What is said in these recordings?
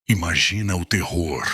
Imagina o terror.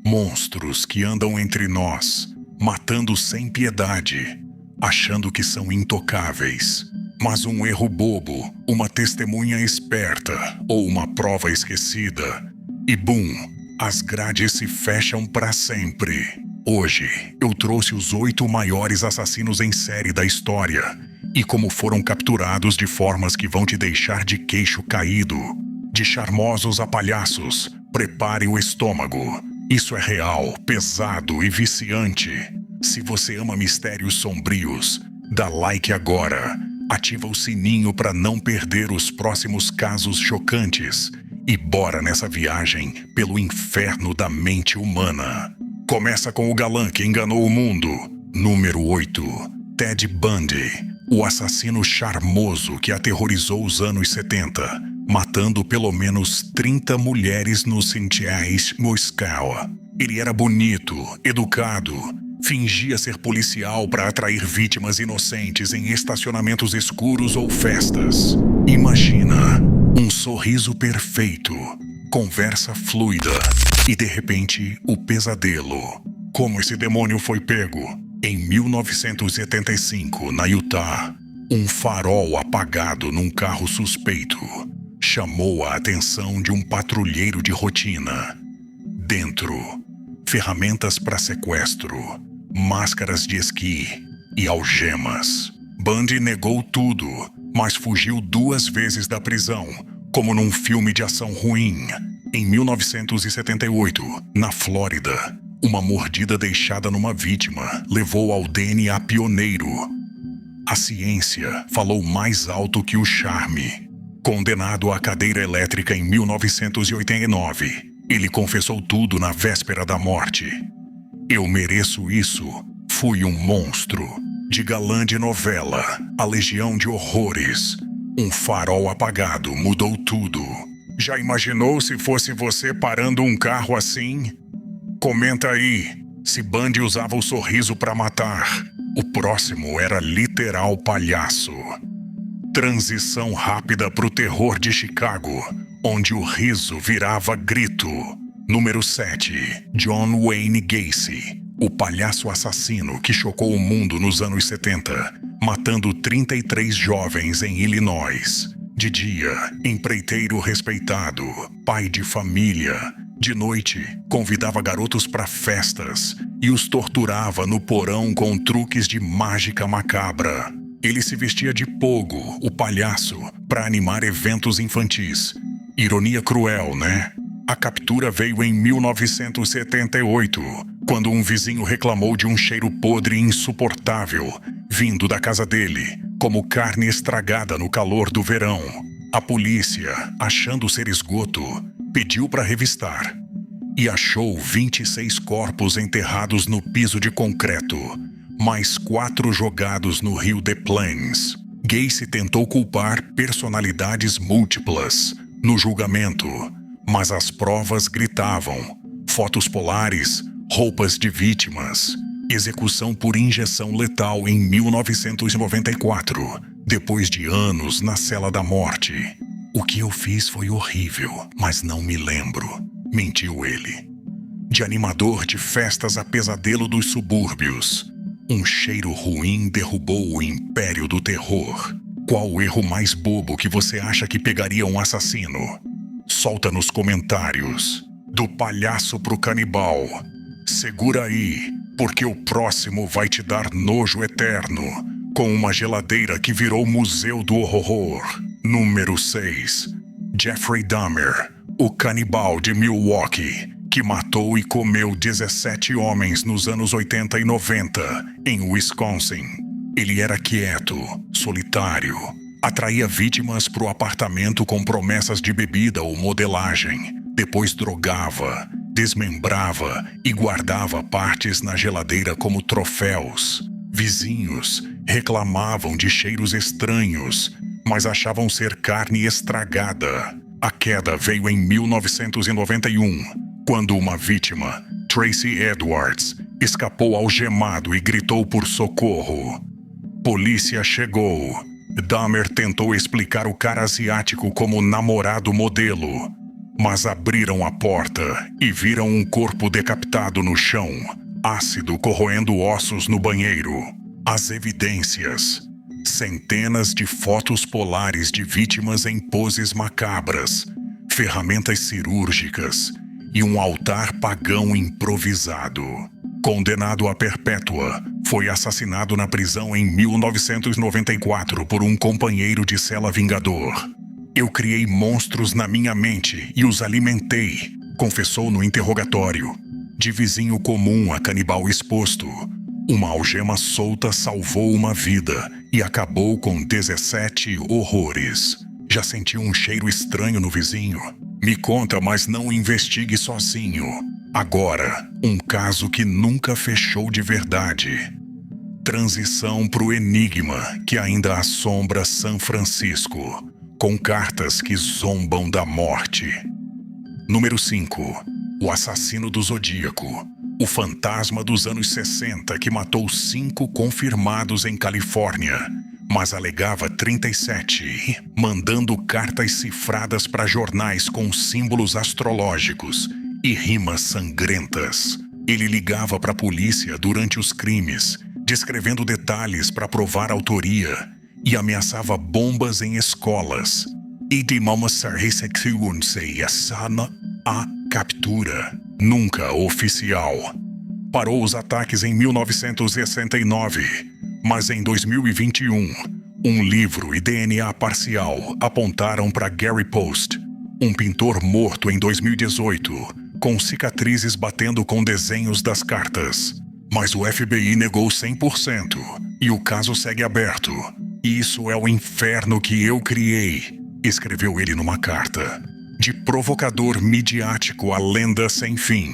Monstros que andam entre nós, matando sem piedade, achando que são intocáveis. Mas um erro bobo, uma testemunha esperta ou uma prova esquecida, e bum, as grades se fecham para sempre. Hoje, eu trouxe os 8 maiores assassinos em série da história e como foram capturados de formas que vão te deixar de queixo caído. De charmosos a palhaços, prepare o estômago. Isso é real, pesado e viciante. Se você ama mistérios sombrios, dá like agora. Ativa o sininho para não perder os próximos casos chocantes. E bora nessa viagem pelo inferno da mente humana. Começa com o galã que enganou o mundo. Número 8. Ted Bundy, o assassino charmoso que aterrorizou os anos 70, matando pelo menos 30 mulheres no cemitério Moscow. Ele era bonito, educado, fingia ser policial para atrair vítimas inocentes em estacionamentos escuros ou festas. Imagina, um sorriso perfeito, conversa fluida e de repente o pesadelo. Como esse demônio foi pego? Em 1975, na Utah, um farol apagado num carro suspeito chamou a atenção de um patrulheiro de rotina. Dentro, ferramentas para sequestro, máscaras de esqui e algemas. Bundy negou tudo, mas fugiu 2 vezes da prisão, como num filme de ação ruim. Em 1978, na Flórida, uma mordida deixada numa vítima levou ao DNA pioneiro. A ciência falou mais alto que o charme. Condenado à cadeira elétrica em 1989, ele confessou tudo na véspera da morte. Eu mereço isso. Fui um monstro. De galã de novela, a legião de horrores. Um farol apagado mudou tudo. Já imaginou se fosse você parando um carro assim? Comenta aí, se Bundy usava o sorriso para matar. O próximo era literal palhaço. Transição rápida pro terror de Chicago, onde o riso virava grito. Número 7. John Wayne Gacy, o palhaço assassino que chocou o mundo nos anos 70, matando 33 jovens em Illinois. De dia, empreiteiro respeitado, pai de família. De noite, convidava garotos para festas e os torturava no porão com truques de mágica macabra. Ele se vestia de Pogo, o palhaço, para animar eventos infantis. Ironia cruel, né? A captura veio em 1978, quando um vizinho reclamou de um cheiro podre insuportável, vindo da casa dele, como carne estragada no calor do verão. A polícia, achando ser esgoto, pediu para revistar e achou 26 corpos enterrados no piso de concreto, mais 4 jogados no rio Des Plaines. Gacy tentou culpar personalidades múltiplas no julgamento, mas as provas gritavam: fotos polares, roupas de vítimas, execução por injeção letal em 1994, depois de anos na cela da morte. O que eu fiz foi horrível, mas não me lembro, mentiu ele. De animador de festas a pesadelo dos subúrbios, um cheiro ruim derrubou o império do terror. Qual o erro mais bobo que você acha que pegaria um assassino? Solta nos comentários. Do palhaço pro canibal. Segura aí, porque o próximo vai te dar nojo eterno, com uma geladeira que virou museu do horror. Número 6. Jeffrey Dahmer, o canibal de Milwaukee, que matou e comeu 17 homens nos anos 80 e 90, em Wisconsin. Ele era quieto, solitário, atraía vítimas pro apartamento com promessas de bebida ou modelagem, depois drogava, desmembrava e guardava partes na geladeira como troféus. Vizinhos reclamavam de cheiros estranhos, mas achavam ser carne estragada. A queda veio em 1991, quando uma vítima, Tracy Edwards, escapou algemado e gritou por socorro. Polícia chegou. Dahmer tentou explicar o cara asiático como namorado modelo, mas abriram a porta e viram um corpo decapitado no chão, ácido corroendo ossos no banheiro. As evidências: centenas de fotos polares de vítimas em poses macabras, ferramentas cirúrgicas e um altar pagão improvisado. Condenado à perpétua, foi assassinado na prisão em 1994 por um companheiro de cela vingador. Eu criei monstros na minha mente e os alimentei, confessou no interrogatório. De vizinho comum a canibal exposto, uma algema solta salvou uma vida e acabou com 17 horrores. Já sentiu um cheiro estranho no vizinho? Me conta, mas não investigue sozinho. Agora, um caso que nunca fechou de verdade. Transição pro enigma que ainda assombra São Francisco, com cartas que zombam da morte. Número 5. O assassino do Zodíaco. O fantasma dos anos 60 que matou 5 confirmados em Califórnia, mas alegava 37, mandando cartas cifradas para jornais com símbolos astrológicos e rimas sangrentas. Ele ligava para a polícia durante os crimes, descrevendo detalhes para provar autoria, e ameaçava bombas em escolas. A captura, nunca oficial. Parou os ataques em 1969, mas em 2021, um livro e DNA parcial apontaram para Gary Post, um pintor morto em 2018, com cicatrizes batendo com desenhos das cartas. Mas o FBI negou 100% e o caso segue aberto. Isso é o inferno que eu criei, escreveu ele numa carta. De provocador midiático a lenda sem fim,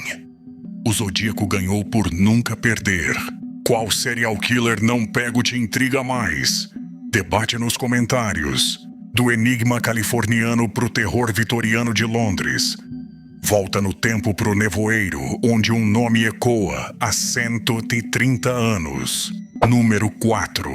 o Zodíaco ganhou por nunca perder. Qual serial killer não pego te intriga mais? Debate nos comentários. Do enigma californiano pro terror vitoriano de Londres. Volta no tempo pro nevoeiro, onde um nome ecoa há 130 anos. Número 4.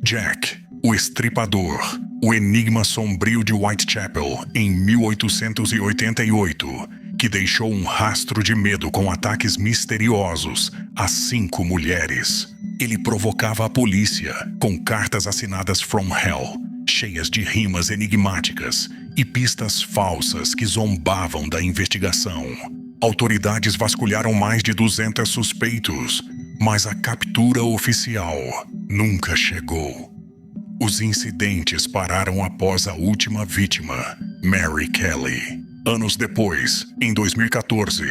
Jack, o Estripador. O enigma sombrio de Whitechapel, em 1888, que deixou um rastro de medo com ataques misteriosos a 5 mulheres. Ele provocava a polícia com cartas assinadas From Hell, cheias de rimas enigmáticas e pistas falsas que zombavam da investigação. Autoridades vasculharam mais de 200 suspeitos, mas a captura oficial nunca chegou. Os incidentes pararam após a última vítima, Mary Kelly. Anos depois, em 2014,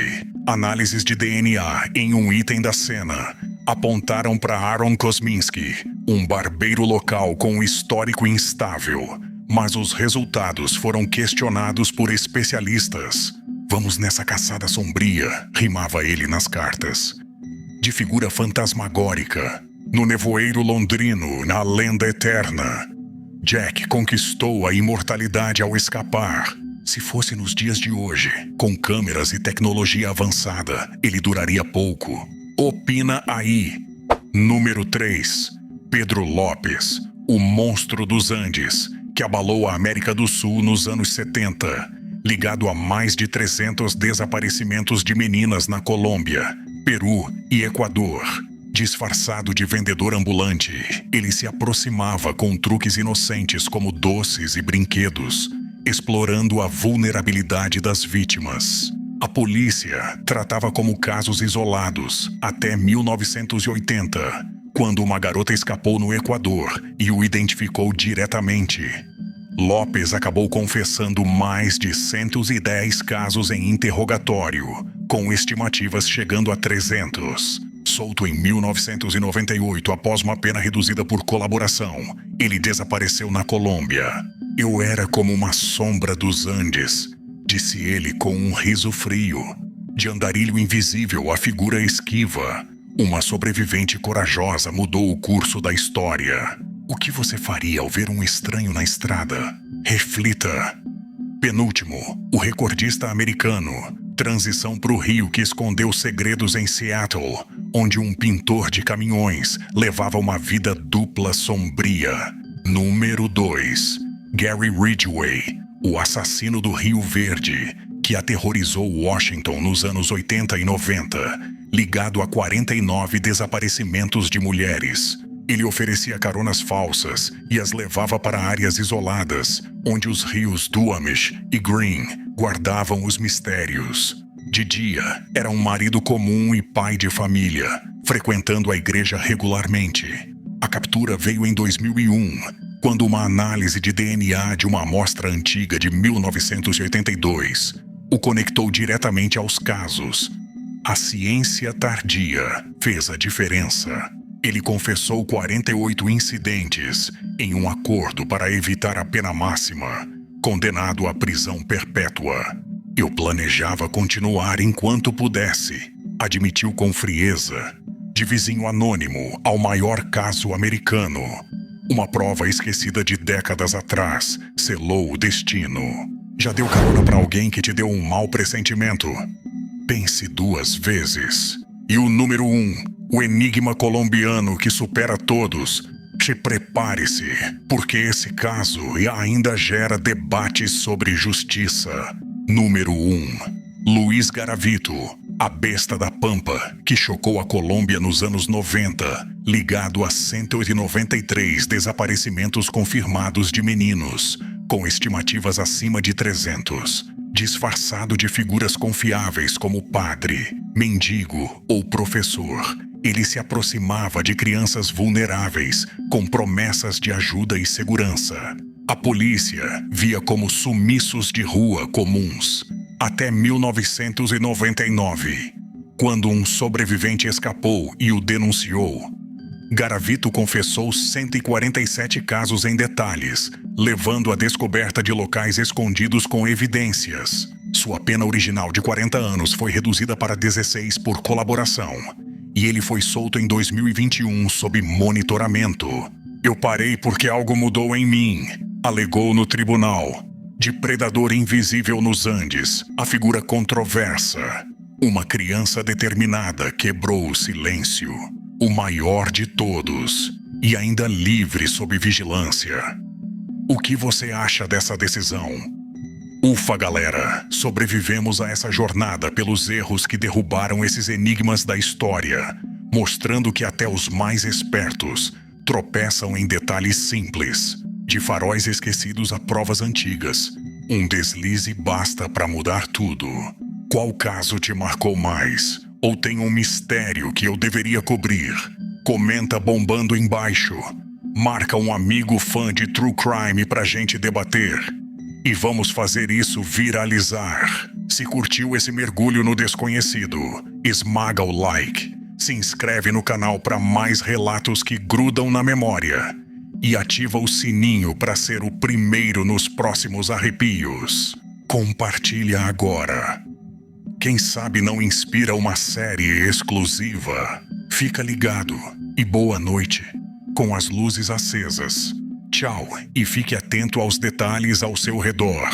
análises de DNA em um item da cena apontaram para Aaron Kosminski, um barbeiro local com um histórico instável, mas os resultados foram questionados por especialistas. Vamos nessa caçada sombria, rimava ele nas cartas. De figura fantasmagórica, no nevoeiro londrino, na lenda eterna, Jack conquistou a imortalidade ao escapar. Se fosse nos dias de hoje, com câmeras e tecnologia avançada, ele duraria pouco. Opina aí. Número 3. Pedro Lopes, o monstro dos Andes, que abalou a América do Sul nos anos 70, ligado a mais de 300 desaparecimentos de meninas na Colômbia, Peru e Equador. Disfarçado de vendedor ambulante, ele se aproximava com truques inocentes como doces e brinquedos, explorando a vulnerabilidade das vítimas. A polícia tratava como casos isolados até 1980, quando uma garota escapou no Equador e o identificou diretamente. Lopes acabou confessando mais de 110 casos em interrogatório, com estimativas chegando a 300. Solto em 1998 após uma pena reduzida por colaboração, ele desapareceu na Colômbia. Eu era como uma sombra dos Andes, disse ele com um riso frio. De andarilho invisível a figura esquiva, uma sobrevivente corajosa mudou o curso da história. O que você faria ao ver um estranho na estrada? Reflita. Penúltimo, o recordista americano. Transição para o Rio que escondeu segredos em Seattle, onde um pintor de caminhões levava uma vida dupla sombria. Número 2. Gary Ridgway, o assassino do Rio Verde, que aterrorizou Washington nos anos 80 e 90, ligado a 49 desaparecimentos de mulheres. Ele oferecia caronas falsas e as levava para áreas isoladas, onde os rios Duwamish e Green guardavam os mistérios. De dia, era um marido comum e pai de família, frequentando a igreja regularmente. A captura veio em 2001, quando uma análise de DNA de uma amostra antiga de 1982 o conectou diretamente aos casos. A ciência tardia fez a diferença. Ele confessou 48 incidentes em um acordo para evitar a pena máxima, condenado à prisão perpétua. Eu planejava continuar enquanto pudesse, admitiu com frieza. De vizinho anônimo ao maior caso americano, uma prova esquecida de décadas atrás selou o destino. Já deu carona para alguém que te deu um mau pressentimento? Pense 2 vezes. E o número 1, o enigma colombiano que supera todos. Prepare-se, porque esse caso ainda gera debates sobre justiça. Número 1, Luiz Garavito, a besta da Pampa, que chocou a Colômbia nos anos 90, ligado a 193 desaparecimentos confirmados de meninos, com estimativas acima de 300. Disfarçado de figuras confiáveis como padre, mendigo ou professor, ele se aproximava de crianças vulneráveis com promessas de ajuda e segurança. A polícia via como sumiços de rua comuns. Até 1999, quando um sobrevivente escapou e o denunciou. Garavito confessou 147 casos em detalhes, levando à descoberta de locais escondidos com evidências. Sua pena original de 40 anos foi reduzida para 16 por colaboração, e ele foi solto em 2021 sob monitoramento. Eu parei porque algo mudou em mim, alegou no tribunal. De predador invisível nos Andes, a figura controversa. Uma criança determinada quebrou o silêncio. O maior de todos, e ainda livre sob vigilância. O que você acha dessa decisão? Ufa, galera, sobrevivemos a essa jornada pelos erros que derrubaram esses enigmas da história, mostrando que até os mais espertos tropeçam em detalhes simples, de faróis esquecidos a provas antigas. Um deslize basta para mudar tudo. Qual caso te marcou mais? Ou tem um mistério que eu deveria cobrir? Comenta bombando embaixo. Marca um amigo fã de True Crime pra gente debater. E vamos fazer isso viralizar. Se curtiu esse mergulho no desconhecido, esmaga o like. Se inscreve no canal para mais relatos que grudam na memória. E ativa o sininho para ser o primeiro nos próximos arrepios. Compartilha agora. Quem sabe não inspira uma série exclusiva? Fica ligado e boa noite, com as luzes acesas. Tchau e fique atento aos detalhes ao seu redor.